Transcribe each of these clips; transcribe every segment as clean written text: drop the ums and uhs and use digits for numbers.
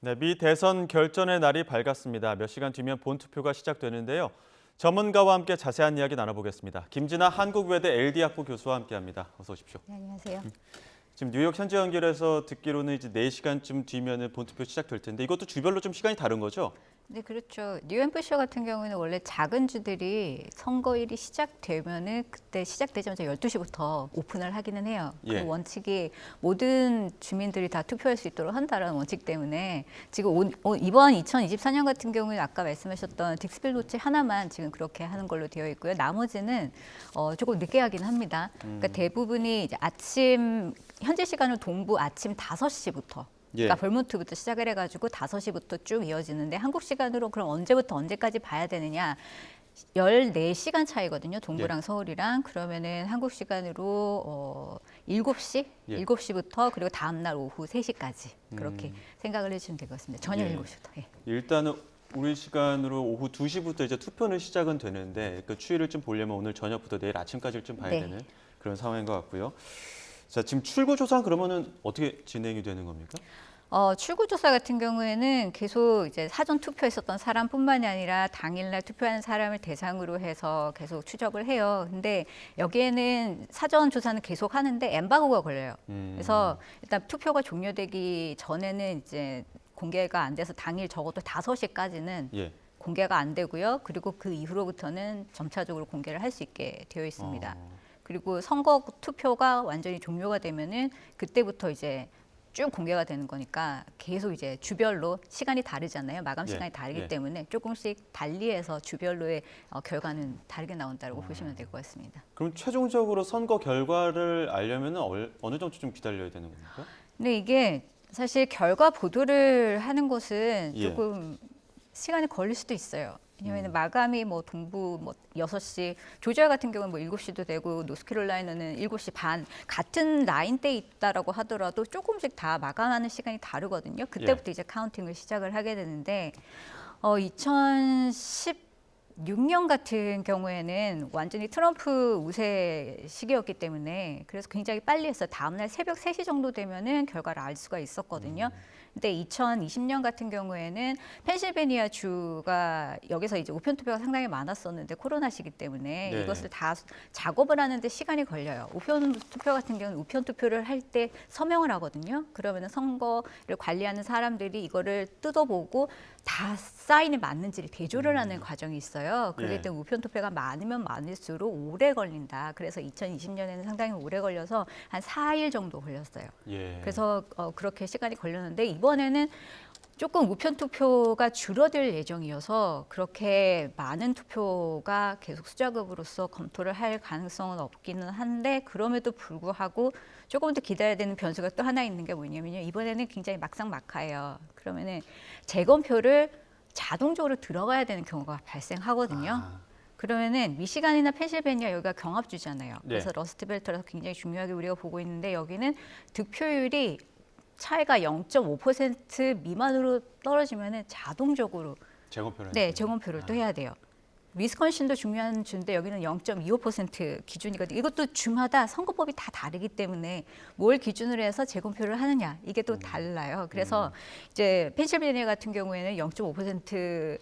네, 미 대선 결전의 날이 밝았습니다. 몇 시간 뒤면 본투표가 시작되는데요. 전문가와 함께 자세한 이야기 나눠보겠습니다. 김진아 한국외대 LD학부 교수와 함께합니다. 어서 오십시오. 네, 안녕하세요. 지금 뉴욕 현지 연결해서 듣기로는 이제 4시간쯤 뒤면은 본투표 시작될 텐데 이것도 주별로 좀 시간이 다른 거죠? 네, 그렇죠. 뉴햄프셔 같은 경우에는 원래 작은 주들이 선거일이 시작되면은 그때 시작되자마자 12시부터 오픈을 하기는 해요. 예. 그 원칙이 모든 주민들이 다 투표할 수 있도록 한다는 원칙 때문에 지금 이번 2024년 같은 경우에는 아까 말씀하셨던 딕스빌 로치 하나만 지금 그렇게 하는 걸로 되어 있고요. 나머지는 조금 늦게 하긴 합니다. 그러니까 대부분이 이제 아침 현재 시간은 동부 아침 5시부터 예. 그러니까 벌몬트부터 시작을 해가지고 5시부터 쭉 이어지는데 한국 시간으로 그럼 언제부터 언제까지 봐야 되느냐? 14시간 차이거든요. 동부랑 예. 서울이랑. 그러면은 한국 시간으로 7시? 예. 7시부터 그리고 다음 날 오후 3시까지 그렇게 생각을 해주시면 될 것 같습니다. 저녁 예. 7시부터. 예. 일단은 우리 시간으로 오후 2시부터 이제 투표는 시작은 되는데 그 추이를 좀 보려면 오늘 저녁부터 내일 아침까지를 좀 봐야 네. 되는 그런 상황인 것 같고요. 자, 지금 출구 조사는 그러면은 어떻게 진행이 되는 겁니까? 출구조사 같은 경우에는 계속 이제 사전 투표했었던 사람뿐만이 아니라 당일날 투표하는 사람을 대상으로 해서 계속 추적을 해요. 근데 여기에는 사전 조사는 계속 하는데 엠바고가 걸려요. 그래서 일단 투표가 종료되기 전에는 이제 공개가 안 돼서 당일 적어도 5시까지는 예. 공개가 안 되고요. 그리고 그 이후로부터는 점차적으로 공개를 할 수 있게 되어 있습니다. 그리고 선거 투표가 완전히 종료가 되면은 그때부터 이제 쭉 공개가 되는 거니까 계속 이제 주별로 시간이 다르잖아요. 마감 예, 시간이 다르기 예. 때문에 조금씩 달리해서 주별로의 결과는 다르게 나온다고 보시면 될 것 같습니다. 그럼 최종적으로 선거 결과를 알려면 어느 정도 좀 기다려야 되는 겁니까? 근데 이게 사실 결과 보도를 하는 것은 예. 조금 시간이 걸릴 수도 있어요. 왜냐하면 마감이 뭐 동부 뭐 6시, 조지아 같은 경우는 뭐 7시도 되고 노스캐롤라이나는 7시 반 같은 라인대에 있다라고 하더라도 조금씩 다 마감하는 시간이 다르거든요. 그때부터 이제 카운팅을 시작을 하게 되는데 2016년 같은 경우에는 완전히 트럼프 우세 시기였기 때문에 그래서 굉장히 빨리 했어요. 다음날 새벽 3시 정도 되면은 결과를 알 수가 있었거든요. 근데 2020년 같은 경우에는 펜실베니아 주가 여기서 이제 우편 투표가 상당히 많았었는데 코로나 시기 때문에 네. 이것을 다 작업을 하는데 시간이 걸려요. 우편 투표 같은 경우는 우편 투표를 할 때 서명을 하거든요. 그러면은 선거를 관리하는 사람들이 이거를 뜯어보고 다 사인이 맞는지를 대조를 하는 과정이 있어요. 그렇기 예. 때문에 우편 투표가 많으면 많을수록 오래 걸린다. 그래서 2020년에는 상당히 오래 걸려서 한 4일 정도 걸렸어요. 예. 그래서 그렇게 시간이 걸렸는데 이번에는 조금 우편 투표가 줄어들 예정이어서 그렇게 많은 투표가 계속 수작업으로서 검토를 할 가능성은 없기는 한데 그럼에도 불구하고 조금 더 기다려야 되는 변수가 또 하나 있는 게 뭐냐면요. 이번에는 굉장히 막상막하예요. 그러면은 재검표를 자동적으로 들어가야 되는 경우가 발생하거든요. 그러면은 미시간이나 펜실베니아 여기가 경합주잖아요. 그래서 러스트벨트라서 굉장히 중요하게 우리가 보고 있는데 여기는 득표율이 차이가 0.5% 미만으로 떨어지면은 자동적으로 재검표를 재검표를 또 해야 돼요. 위스콘신도 중요한 주인데 여기는 0.25% 기준이거든요. 이것도 주마다 선거법이 다 다르기 때문에 뭘 기준으로 해서 재검표를 하느냐 이게 또 달라요. 그래서 이제 펜실베니아 같은 경우에는 0.5%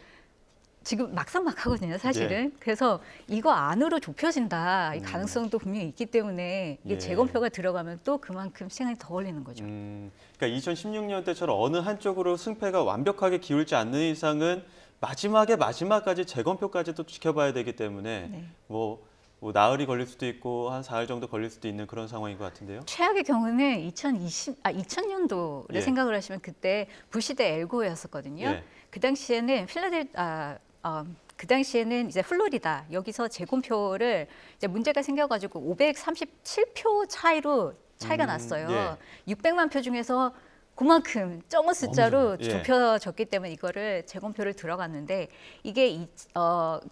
지금 막상막하거든요, 사실은. 그래서 이거 안으로 좁혀진다 이 가능성도 분명히 있기 때문에 이게 재검표가 들어가면 또 그만큼 시간이 더 걸리는 거죠. 그러니까 2016년 때처럼 어느 한쪽으로 승패가 완벽하게 기울지 않는 이상은 마지막까지 재검표까지도 지켜봐야 되기 때문에 뭐 나흘이 걸릴 수도 있고 한 4일 정도 걸릴 수도 있는 그런 상황인 것 같은데요. 최악의 경우는 2000년도를 생각을 하시면 그때 부시 대 엘고였었거든요. 예. 그 당시에는 그 당시에는 이제 플로리다 여기서 재검표를 이제 문제가 생겨가지고 537표 차이가 났어요. 600만 표 중에서 그만큼 적은 숫자로 좁혀졌기 때문에 이거를 재검표를 들어갔는데 이게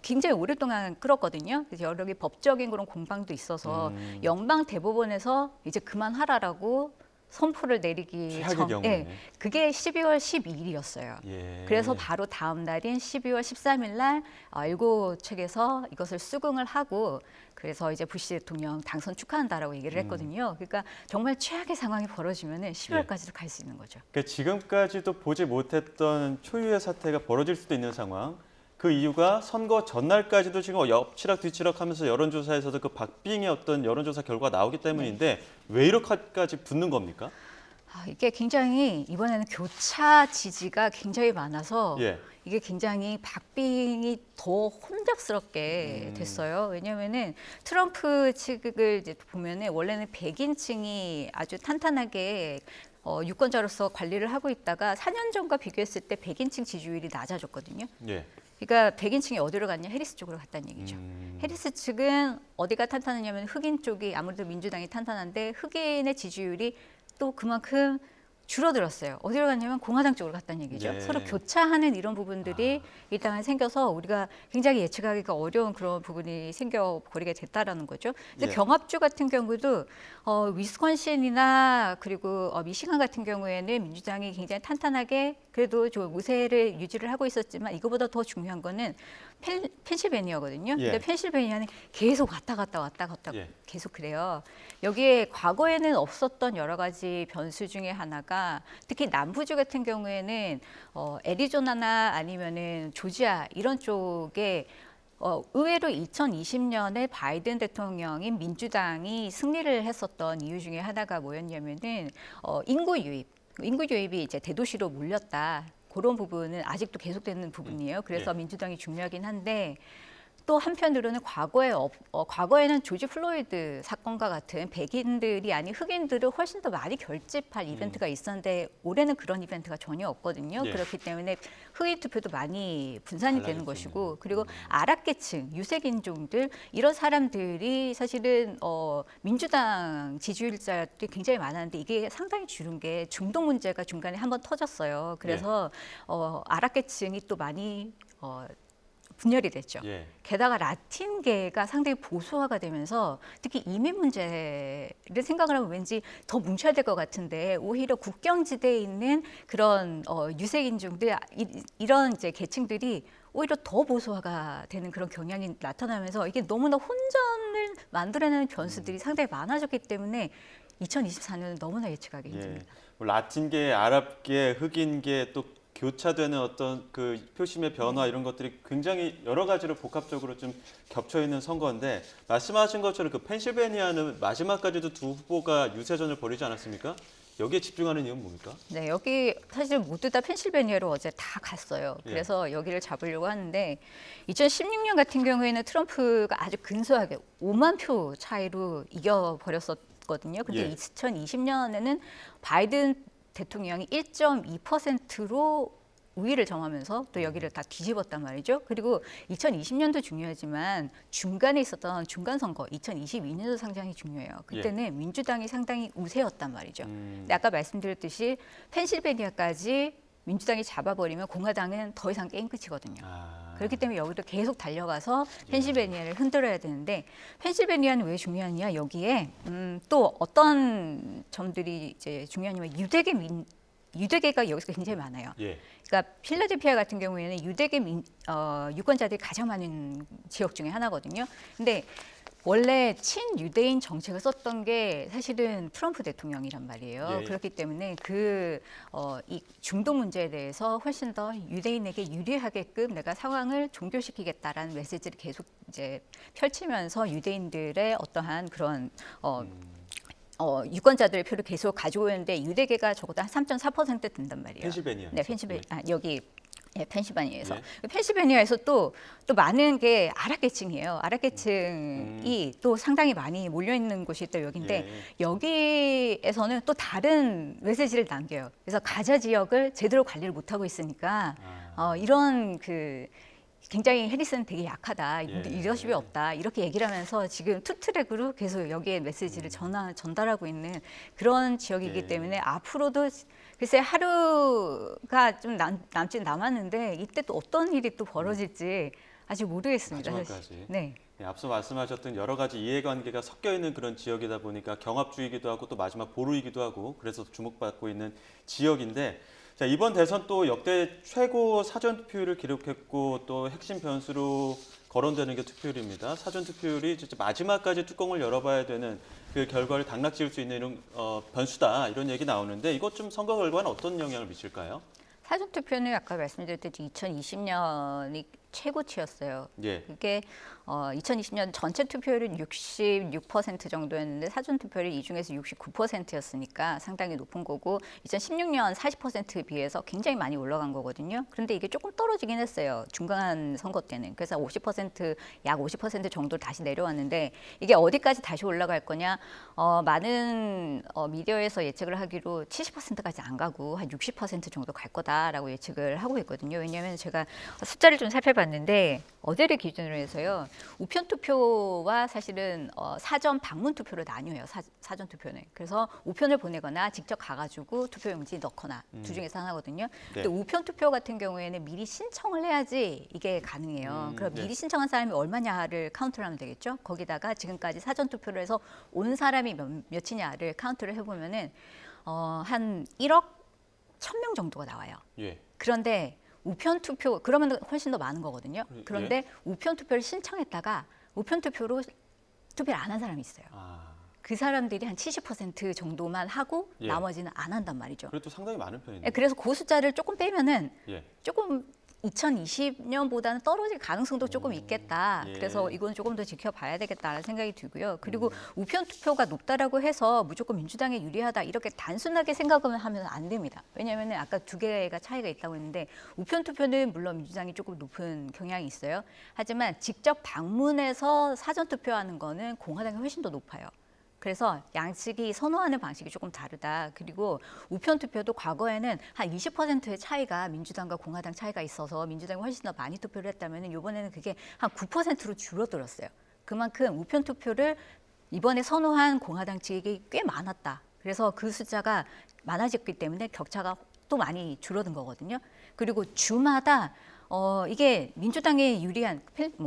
굉장히 오랫동안 끌었거든요. 그래서 여러 개 법적인 그런 공방도 있어서 연방 대법원에서 이제 그만하라라고 선포를 내리기 최악의 전, 경우에는. 그게 12월 12일이었어요. 예. 그래서 바로 다음 날인 12월 13일 날 일고 측에서 이것을 수긍을 하고 그래서 이제 부시 대통령 당선 축하한다라고 얘기를 했거든요. 그러니까 정말 최악의 상황이 벌어지면은 12월까지도 갈 수 있는 거죠. 그러니까 지금까지도 보지 못했던 초유의 사태가 벌어질 수도 있는 상황. 그 이유가 선거 전날까지도 지금 엎치락 뒤치락 하면서 여론조사에서도 그 박빙의 어떤 여론조사 결과가 나오기 때문인데 왜 이렇게까지 붙는 겁니까? 이게 굉장히 이번에는 교차 지지가 굉장히 많아서 예. 이게 굉장히 박빙이 더 혼잡스럽게 됐어요. 왜냐하면은 트럼프 측을 이제 보면은 원래는 백인층이 아주 탄탄하게 유권자로서 관리를 하고 있다가 4년 전과 비교했을 때 백인층 지지율이 낮아졌거든요. 예. 그러니까 백인층이 어디로 갔냐? 해리스 쪽으로 갔다는 얘기죠. 해리스 측은 어디가 탄탄하냐면 흑인 쪽이 아무래도 민주당이 탄탄한데 흑인의 지지율이 또 그만큼 줄어들었어요. 어디로 갔냐면 공화당 쪽으로 갔다는 얘기죠. 네. 서로 교차하는 이런 부분들이 일단 생겨서 우리가 굉장히 예측하기가 어려운 그런 부분이 생겨버리게 됐다라는 거죠. 이제 예. 경합주 같은 경우도 위스콘신이나 그리고 미시간 같은 경우에는 민주당이 굉장히 탄탄하게 그래도 좀 우세를 유지를 하고 있었지만 이거보다 더 중요한 거는 펜실베니아거든요. 예. 근데 펜실베니아는 계속 왔다 갔다 예. 계속 그래요. 여기에 과거에는 없었던 여러 가지 변수 중에 하나가 특히 남부주 같은 경우에는 애리조나나 아니면은 조지아 이런 쪽에 의외로 2020년에 바이든 대통령이 민주당이 승리를 했었던 이유 중에 하나가 뭐였냐면은 인구 유입이 이제 대도시로 몰렸다. 그런 부분은 아직도 계속되는 부분이에요. 그래서 민주당이 중요하긴 한데 또 한편으로는 과거에는 조지 플로이드 사건과 같은 백인들이 아닌 흑인들을 훨씬 더 많이 결집할 이벤트가 있었는데 올해는 그런 이벤트가 전혀 없거든요. 예. 그렇기 때문에 흑인 투표도 많이 분산이 되는 것이고 그리고 아랍계층, 유색인종들 이런 사람들이 사실은 민주당 지지율자들이 굉장히 많았는데 이게 상당히 줄은 게 중동 문제가 중간에 한번 터졌어요. 그래서 아랍계층이 또 많이 분열이 됐죠. 예. 게다가 라틴계가 상당히 보수화가 되면서 특히 이민 문제를 생각을 하면 왠지 더 뭉쳐야 될 것 같은데 오히려 국경지대에 있는 그런 유색인종들 이런 이제 계층들이 오히려 더 보수화가 되는 그런 경향이 나타나면서 이게 너무나 혼전을 만들어내는 변수들이 상당히 많아졌기 때문에 2024년은 너무나 예측하기 힘듭니다. 뭐 라틴계, 아랍계, 흑인계 또 교차되는 어떤 그 표심의 변화 이런 것들이 굉장히 여러 가지로 복합적으로 좀 겹쳐 있는 선거인데 말씀하신 것처럼 그 펜실베니아는 마지막까지도 두 후보가 유세전을 벌이지 않았습니까? 여기에 집중하는 이유는 뭡니까? 네, 여기 사실 모두 다 펜실베니아로 어제 다 갔어요. 예. 그래서 여기를 잡으려고 하는데 2016년 같은 경우에는 트럼프가 아주 근소하게 5만 표 차이로 이겨버렸었거든요. 근데 예. 2020년에는 바이든 대통령이 1.2%로 우위를 점하면서 또 여기를 다 뒤집었단 말이죠. 그리고 2020년도 중요하지만 중간에 있었던 중간 선거 2022년도 상당히 중요해요. 그때는 민주당이 상당히 우세였단 말이죠. 근데 아까 말씀드렸듯이 펜실베니아까지 민주당이 잡아버리면 공화당은 더 이상 게임 끝이거든요. 그렇기 때문에 여기도 계속 달려가서 펜실베니아를 흔들어야 되는데 펜실베니아는 왜 중요하냐? 여기에 또 어떤 점들이 이제 중요하냐면 유대계가 여기서 굉장히 많아요. 예. 그러니까 필라델피아 같은 경우에는 유대계 유권자들이 가장 많은 지역 중에 하나거든요. 근데 원래 친유대인 정책을 썼던 게 사실은 트럼프 대통령이란 말이에요. 예. 그렇기 때문에 이 중동 문제에 대해서 훨씬 더 유대인에게 유리하게끔 내가 상황을 종교시키겠다라는 메시지를 계속 이제 펼치면서 유대인들의 어떠한 그런 유권자들의 표를 계속 가지고 있는데 유대계가 적어도 한 3.4% 된단 말이에요. 펜실베니아. 네, 여기 펜실베니아에서 예. 펜실베니아에서 또 많은 게 아랍계층이에요. 아랍계층이 또 상당히 많이 몰려 있는 곳이 또 여기인데 여기에서는 또 다른 메시지를 남겨요. 그래서 가자 지역을 제대로 관리를 못 하고 있으니까 이런 굉장히 해리스는 되게 약하다, 리더십이 없다 이렇게 얘기를 하면서 지금 투트랙으로 계속 여기에 메시지를 전달하고 있는 그런 지역이기 때문에 앞으로도 글쎄 하루가 좀 남진 남았는데 이때 또 어떤 일이 또 벌어질지 아직 모르겠습니다. 마지막까지. 네. 예, 앞서 말씀하셨던 여러 가지 이해관계가 섞여 있는 그런 지역이다 보니까 경합주이기도 하고 또 마지막 보루이기도 하고 그래서 주목받고 있는 지역인데 자, 이번 대선 또 역대 최고 사전 투표율을 기록했고 또 핵심 변수로 거론되는 게 투표율입니다. 사전 투표율이 진짜 마지막까지 뚜껑을 열어봐야 되는 그 결과를 당락지을 수 있는 이런 변수다 이런 얘기 나오는데 이것 좀 선거 결과는 어떤 영향을 미칠까요? 사전투표는 아까 말씀드렸듯이 2020년이 최고치였어요. 예. 그게 2020년 전체 투표율은 66% 정도였는데 사전 투표율이 이 중에서 69%였으니까 상당히 높은 거고 2016년 40%에 비해서 굉장히 많이 올라간 거거든요. 그런데 이게 조금 떨어지긴 했어요. 중간 선거 때는. 그래서 50%, 약 50% 정도 다시 내려왔는데 이게 어디까지 다시 올라갈 거냐? 많은 미디어에서 예측을 하기로 70%까지 안 가고 한 60% 정도 갈 거다라고 예측을 하고 있거든요. 왜냐하면 제가 숫자를 좀 살펴봤는데 어제를 기준으로 해서요. 우편 투표와 사실은 사전 방문 투표로 나뉘어요. 사전 투표는. 그래서 우편을 보내거나 직접 가가지고 투표용지 넣거나 두 중에서 하나거든요. 네. 근데 우편 투표 같은 경우에는 미리 신청을 해야지 이게 가능해요. 그럼 네. 미리 신청한 사람이 얼마냐를 카운트를 하면 되겠죠. 거기다가 지금까지 사전 투표를 해서 온 사람이 몇이냐를 카운트를 해보면은 한 1억 1,000명 정도가 나와요. 예. 그런데 우편 투표 그러면 훨씬 더 많은 거거든요. 그런데 예. 우편 투표를 신청했다가 우편 투표로 투표를 안 한 사람이 있어요. 아, 그 사람들이 한 70% 정도만 하고 예. 나머지는 안 한단 말이죠. 그래도 상당히 많은 편이네요. 그래서 그 숫자를 조금 빼면은 예. 조금 2020년보다는 떨어질 가능성도 조금 있겠다. 예. 그래서 이건 조금 더 지켜봐야 되겠다는 생각이 들고요. 그리고 우편 투표가 높다라고 해서 무조건 민주당에 유리하다 이렇게 단순하게 생각을 하면 안 됩니다. 왜냐하면 아까 두 개가 차이가 있다고 했는데 우편 투표는 물론 민주당이 조금 높은 경향이 있어요. 하지만 직접 방문해서 사전 투표하는 거는 공화당이 훨씬 더 높아요. 그래서 양측이 선호하는 방식이 조금 다르다. 그리고 우편 투표도 과거에는 한 20%의 차이가 민주당과 공화당 차이가 있어서 민주당이 훨씬 더 많이 투표를 했다면 이번에는 그게 한 9%로 줄어들었어요. 그만큼 우편 투표를 이번에 선호한 공화당 측이 꽤 많았다. 그래서 그 숫자가 많아졌기 때문에 격차가 또 많이 줄어든 거거든요. 그리고 주마다 이게 민주당에 유리한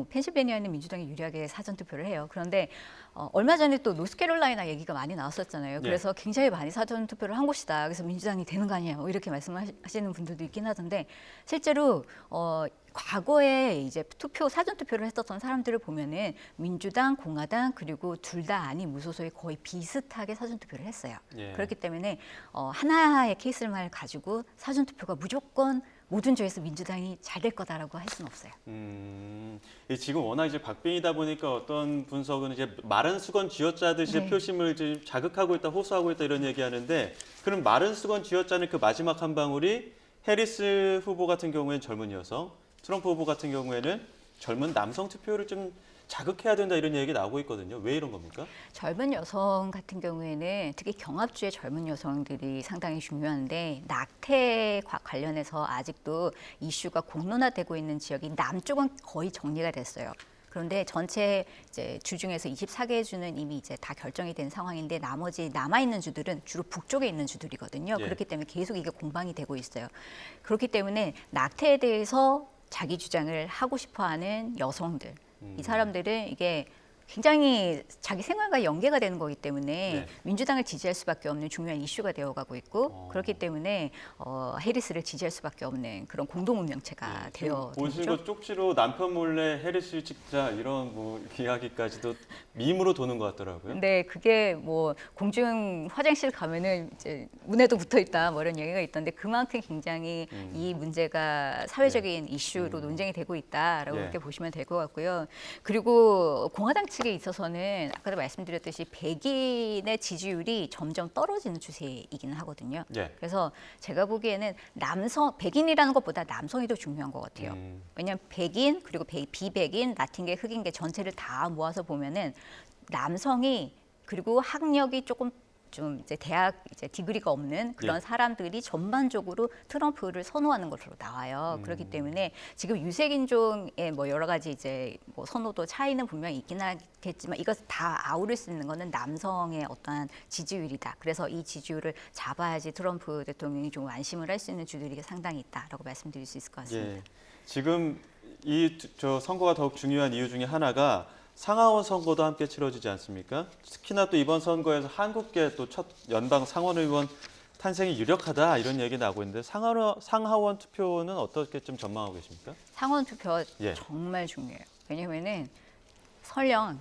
펜실베니아는 민주당에 유리하게 사전 투표를 해요. 그런데 얼마 전에 또 노스캐롤라이나 얘기가 많이 나왔었잖아요. 그래서 굉장히 많이 사전 투표를 한 곳이다. 그래서 민주당이 되는 거 아니에요. 이렇게 말씀하시는 분들도 있긴 하던데 실제로 과거에 이제 사전 투표를 했었던 사람들을 보면은 민주당, 공화당 그리고 둘 다 아닌 무소속이 거의 비슷하게 사전 투표를 했어요. 예. 그렇기 때문에 하나의 케이스를 가지고 사전 투표가 무조건 모든 조에서 민주당이 잘 될 거다라고 할 수는 없어요. 지금 워낙 이제 박빙이다 보니까 어떤 분석은 이제 마른 수건 쥐어짜듯이 네. 표심을 이제 자극하고 있다, 호소하고 있다 이런 얘기하는데 그럼 마른 수건 쥐어짜는 그 마지막 한 방울이 해리스 후보 같은 경우에는 젊은 여성, 트럼프 후보 같은 경우에는 젊은 남성 투표를 좀 자극해야 된다 이런 얘기 나오고 있거든요. 왜 이런 겁니까? 젊은 여성 같은 경우에는 특히 경합주의 젊은 여성들이 상당히 중요한데 낙태과 관련해서 아직도 이슈가 공론화되고 있는 지역이 남쪽은 거의 정리가 됐어요. 그런데 전체 이제 주 중에서 24개 주는 이미 이제 다 결정이 된 상황인데 나머지 남아 있는 주들은 주로 북쪽에 있는 주들이거든요. 예. 그렇기 때문에 계속 이게 공방이 되고 있어요. 그렇기 때문에 낙태에 대해서 자기 주장을 하고 싶어하는 여성들, 이 사람들은 이게 굉장히 자기 생활과 연계가 되는 거기 때문에 네. 민주당을 지지할 수밖에 없는 중요한 이슈가 되어가고 있고 그렇기 때문에 해리스를 지지할 수밖에 없는 그런 공동운명체가 되어 보신 있죠. 것 쪽지로 남편 몰래 해리스 찍자 이런 뭐 이야기까지도 밈으로 도는 것 같더라고요. 네, 그게 뭐 공중 화장실 가면은 이제 문에도 붙어 있다 뭐 이런 얘기가 있던데 그만큼 굉장히 이 문제가 사회적인 이슈로 논쟁이 되고 있다라고 예. 그렇게 보시면 될 것 같고요. 그리고 공화당 측에 있어서는 아까도 말씀드렸듯이 백인의 지지율이 점점 떨어지는 추세이기는 하거든요. 예. 그래서 제가 보기에는 백인이라는 것보다 남성이 더 중요한 것 같아요. 왜냐하면 백인 그리고 비백인, 라틴계, 흑인계 전체를 다 모아서 보면은 남성이 그리고 학력이 조금 좀 이제 대학 이제 디그리가 없는 그런 예. 사람들이 전반적으로 트럼프를 선호하는 것으로 나와요. 그렇기 때문에 지금 유색인종의 뭐 여러 가지 이제 뭐 선호도 차이는 분명히 있긴 하겠지만 이것을 다 아우를 수 있는 거는 남성의 어떠한 지지율이다. 그래서 이 지지율을 잡아야지 트럼프 대통령이 좀 안심을 할 수 있는 주들이 상당히 있다라고 말씀드릴 수 있을 것 같습니다. 예. 지금 저 선거가 더욱 중요한 이유 중에 하나가 상하원 선거도 함께 치러지지 않습니까? 특히나 또 이번 선거에서 한국계 또 첫 연방 상원의원 탄생이 유력하다 이런 얘기 나오고 있는데 상하원 투표는 어떻게 좀 전망하고 계십니까? 상원 투표 예. 정말 중요해요. 왜냐면은 설령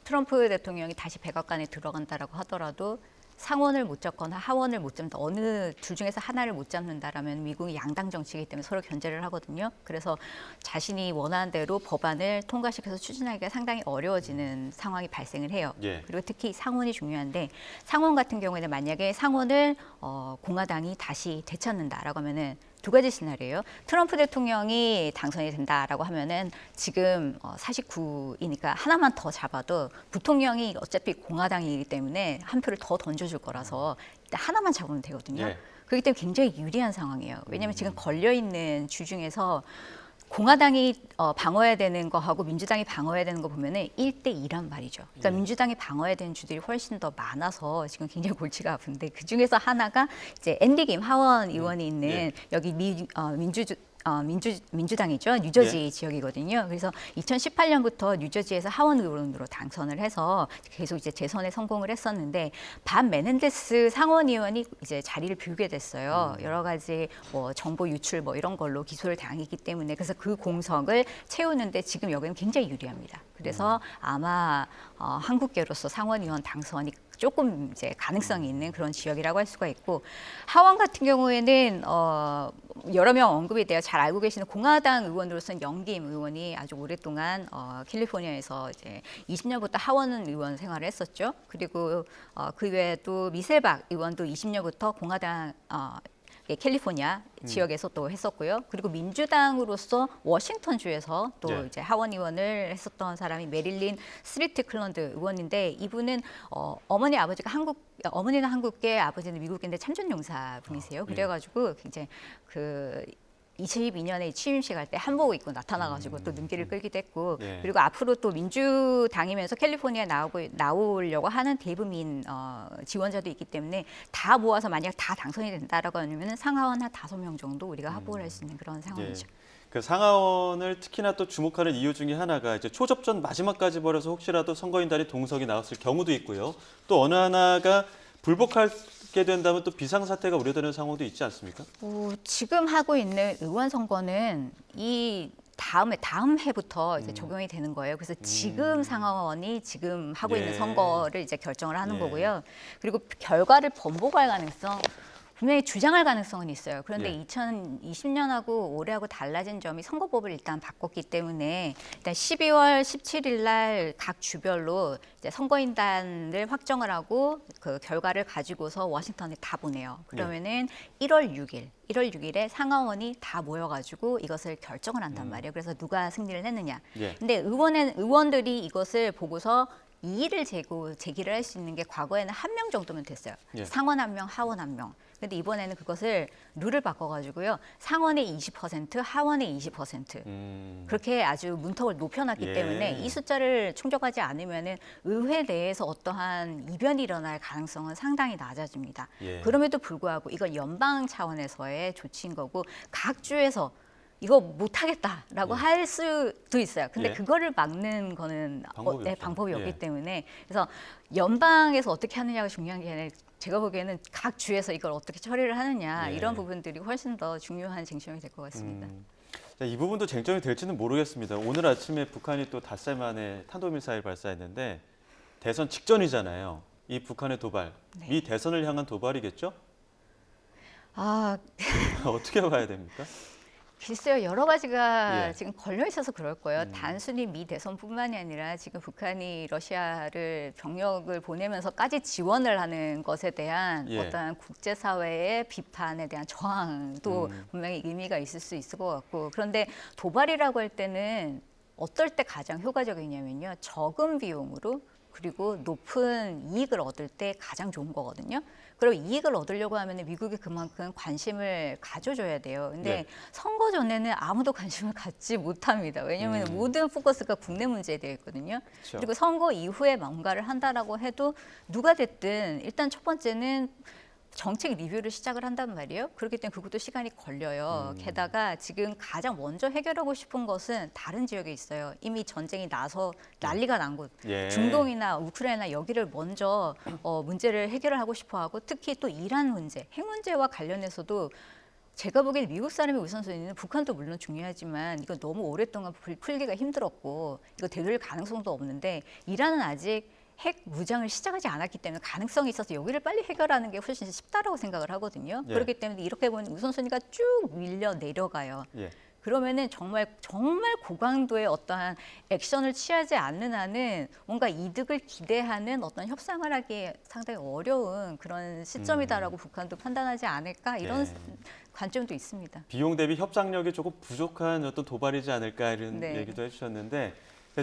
트럼프 대통령이 다시 백악관에 들어간다라고 하더라도 상원을 못 잡거나 하원을 못 잡는다. 어느 둘 중에서 하나를 못 잡는다라면 미국이 양당 정치이기 때문에 서로 견제를 하거든요. 그래서 자신이 원하는 대로 법안을 통과시켜서 추진하기가 상당히 어려워지는 상황이 발생을 해요. 예. 그리고 특히 상원이 중요한데 상원 같은 경우에는 만약에 상원을 공화당이 다시 되찾는다라고 하면은 두 가지 시나리오예요. 트럼프 대통령이 당선이 된다라고 하면은 지금 49이니까 하나만 더 잡아도 부통령이 어차피 공화당이기 때문에 한 표를 더 던져줄 거라서 일단 하나만 잡으면 되거든요. 예. 그렇기 때문에 굉장히 유리한 상황이에요. 왜냐하면 지금 걸려있는 주 중에서 공화당이 방어해야 되는 거하고 민주당이 방어해야 되는 거 보면은 1대2란 말이죠. 그러니까 민주당이 방어해야 되는 주들이 훨씬 더 많아서 지금 굉장히 골치가 아픈데 그 중에서 하나가 이제 앤디 김 하원 의원이 있는 예. 여기 민주당이죠. 뉴저지 예. 지역이거든요. 그래서 2018년부터 뉴저지에서 하원 의원으로 당선을 해서 계속 이제 재선에 성공을 했었는데 반 메넨데스 상원 의원이 이제 자리를 비우게 됐어요. 여러 가지 뭐 정보 유출 뭐 이런 걸로 기소를 당했기 때문에 그래서 그 공석을 채우는데 지금 여기는 굉장히 유리합니다. 그래서 아마 한국계로서 상원 의원 당선이 조금 이제 가능성이 있는 그런 지역이라고 할 수가 있고 하원 같은 경우에는 여러 명 언급이 돼요. 잘 알고 계시는 공화당 의원으로서는 영김 의원이 아주 오랫동안 캘리포니아에서 이제 20년부터 하원 의원 생활을 했었죠. 그리고 그 외에도 미셀박 의원도 20년부터 공화당 캘리포니아 지역에서 또 했었고요. 그리고 민주당으로서 워싱턴주에서 또 네. 이제 하원 의원을 했었던 사람이 메릴린 스리트클런드 의원인데 이분은 어머니 아버지가 어머니는 한국계, 아버지는 미국계인데 참전용사 분이세요. 그래가지고 굉장히 22년에 취임식 할 때 한복 입고 나타나가지고 또 눈길을 끌기도 했고 예. 그리고 앞으로 또 민주당이면서 캘리포니아에 나오려고 하는 대부민 지원자도 있기 때문에 다 모아서 만약 다 당선이 된다라고 하면 상하원 한 5명 정도 우리가 합복을 할 수 있는 그런 상황이죠. 그 상하원을 특히나 또 주목하는 이유 중에 하나가 이제 초접전 마지막까지 벌여서 혹시라도 선거인단이 동석이 나왔을 경우도 있고요. 또 어느 하나가 불복하게 된다면 또 비상사태가 우려되는 상황도 있지 않습니까? 지금 하고 있는 의원 선거는 이 다음 해부터 이제 적용이 되는 거예요. 그래서 지금 상하원이 지금 하고 있는 예. 선거를 이제 결정을 하는 예. 거고요. 그리고 결과를 번복할 가능성 분명히 주장할 가능성은 있어요. 그런데 예. 2020년하고 올해하고 달라진 점이 선거법을 일단 바꿨기 때문에 일단 12월 17일 날 각 주별로 이제 선거인단을 확정을 하고 그 결과를 가지고서 워싱턴에 다 보내요. 그러면은 1월 6일에 상하원이 다 모여가지고 이것을 결정을 한단 말이에요. 그래서 누가 승리를 했느냐. 예. 근데 의원들이 이것을 보고서 이의를 제기를 할 수 있는 게 과거에는 1명 정도면 됐어요. 예. 상원 1명, 하원 1명. 근데 이번에는 그것을 룰을 바꿔가지고요. 상원의 20%, 하원의 20%. 그렇게 아주 문턱을 높여놨기 예. 때문에 이 숫자를 충족하지 않으면은 의회 내에서 어떠한 이변이 일어날 가능성은 상당히 낮아집니다. 예. 그럼에도 불구하고 이건 연방 차원에서의 조치인 거고 각 주에서 이거 못하겠다라고 할 수도 있어요. 근데 예. 그거를 막는 거는 방법이 없죠. 방법이 없기 예. 때문에 그래서 연방에서 어떻게 하느냐가 중요한 게 아니라 제가 보기에는 각 주에서 이걸 어떻게 처리를 하느냐 예. 이런 부분들이 훨씬 더 중요한 쟁점이 될 것 같습니다. 자, 이 부분도 쟁점이 될지는 모르겠습니다. 오늘 아침에 북한이 또 닷새 만에 탄도미사일 발사했는데 대선 직전이잖아요. 이 북한의 도발, 네. 미 대선을 향한 도발이겠죠? 어떻게 봐야 됩니까? 글쎄요, 여러 가지가 예. 지금 걸려 있어서 그럴 거예요. 단순히 미 대선뿐만이 아니라 지금 북한이 러시아를 병력을 보내면서까지 지원을 하는 것에 대한 예. 어떠한 국제사회의 비판에 대한 저항도 분명히 의미가 있을 수 있을 것 같고 그런데 도발이라고 할 때는 어떨 때 가장 효과적이냐면요. 적은 비용으로 그리고 높은 이익을 얻을 때 가장 좋은 거거든요. 그리고 이익을 얻으려고 하면 미국이 그만큼 관심을 가져줘야 돼요. 근데 네. 선거 전에는 아무도 관심을 갖지 못합니다. 왜냐하면 모든 포커스가 국내 문제에 되어 있거든요. 그렇죠. 그리고 선거 이후에 뭔가를 한다라고 해도 누가 됐든 일단 첫 번째는 정책 리뷰를 시작을 한단 말이에요. 그렇기 때문에 그것도 시간이 걸려요. 게다가 지금 가장 먼저 해결하고 싶은 것은 다른 지역에 있어요. 이미 전쟁이 나서 난리가 난 곳, 예. 중동이나 우크라이나 여기를 먼저 문제를 해결을 하고 싶어하고 특히 또 이란 문제, 핵 문제와 관련해서도 제가 보기엔 미국 사람의 우선순위는 북한도 물론 중요하지만 이거 너무 오랫동안 풀기가 힘들었고 이거 되돌릴 가능성도 없는데 이란은 아직 핵 무장을 시작하지 않았기 때문에 가능성이 있어서 여기를 빨리 해결하는 게 훨씬 쉽다라고 생각을 하거든요. 예. 그렇기 때문에 이렇게 보면 우선순위가 쭉 밀려 내려가요. 예. 그러면은 정말 고강도의 어떠한 액션을 취하지 않는 한은 뭔가 이득을 기대하는 어떤 협상을 하기 상당히 어려운 그런 시점이다라고 북한도 판단하지 않을까 이런 예. 관점도 있습니다. 비용 대비 협상력이 조금 부족한 어떤 도발이지 않을까 이런 네. 얘기도 해주셨는데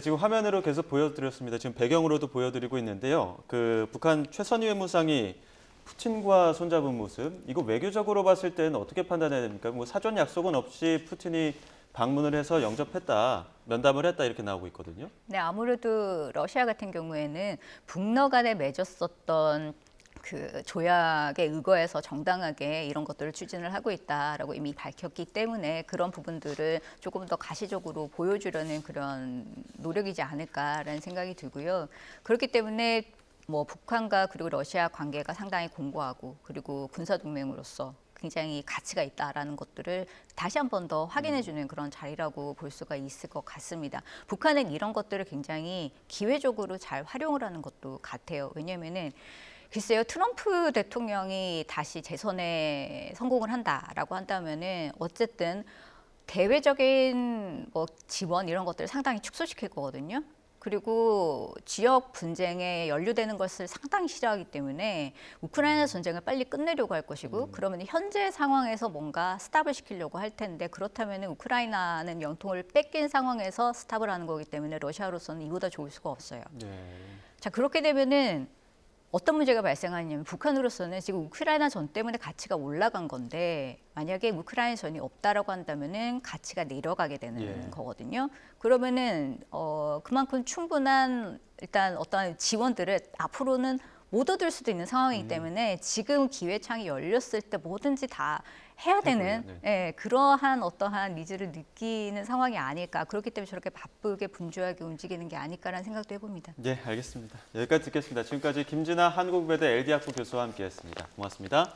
지금 화면으로 계속 보여드렸습니다. 지금 배경으로도 보여드리고 있는데요. 그 북한 최선희 외무상이 푸틴과 손잡은 모습, 이거 외교적으로 봤을 때는 어떻게 판단해야 됩니까? 뭐 사전 약속은 없이 푸틴이 방문을 해서 영접했다, 면담을 했다 이렇게 나오고 있거든요. 네, 아무래도 러시아 같은 경우에는 북러 간에 맺었었던 그 조약에 의거해서 정당하게 이런 것들을 추진을 하고 있다라고 이미 밝혔기 때문에 그런 부분들을 조금 더 가시적으로 보여주려는 그런 노력이지 않을까라는 생각이 들고요. 그렇기 때문에 뭐 북한과 그리고 러시아 관계가 상당히 공고하고 그리고 군사 동맹으로서 굉장히 가치가 있다라는 것들을 다시 한 번 더 확인해주는 그런 자리라고 볼 수가 있을 것 같습니다. 북한은 이런 것들을 굉장히 기회적으로 잘 활용을 하는 것도 같아요. 왜냐하면은 글쎄요, 트럼프 대통령이 다시 재선에 성공을 한다라고 한다면은 어쨌든 대외적인 뭐 지원 이런 것들을 상당히 축소시킬 거거든요. 그리고 지역 분쟁에 연루되는 것을 상당히 싫어하기 때문에 우크라이나 전쟁을 빨리 끝내려고 할 것이고 그러면 현재 상황에서 뭔가 스탑을 시키려고 할 텐데 그렇다면 우크라이나는 영통을 뺏긴 상황에서 스탑을 하는 거기 때문에 러시아로서는 이보다 좋을 수가 없어요. 네. 자, 그렇게 되면은 어떤 문제가 발생하냐면 북한으로서는 지금 우크라이나 전 때문에 가치가 올라간 건데 만약에 우크라이나 전이 없다라고 한다면은 가치가 내려가게 되는 예. 거거든요. 그러면은 그만큼 충분한 일단 어떤 지원들을 앞으로는 못 얻을 수도 있는 상황이기 때문에 지금 기회창이 열렸을 때 뭐든지 다 해야 되는 네. 예, 그러한 어떠한 니즈를 느끼는 상황이 아닐까. 그렇기 때문에 저렇게 바쁘게 분주하게 움직이는 게 아닐까라는 생각도 해봅니다. 네, 알겠습니다. 여기까지 듣겠습니다. 지금까지 김진아 한국외대 LD학부 교수와 함께했습니다. 고맙습니다.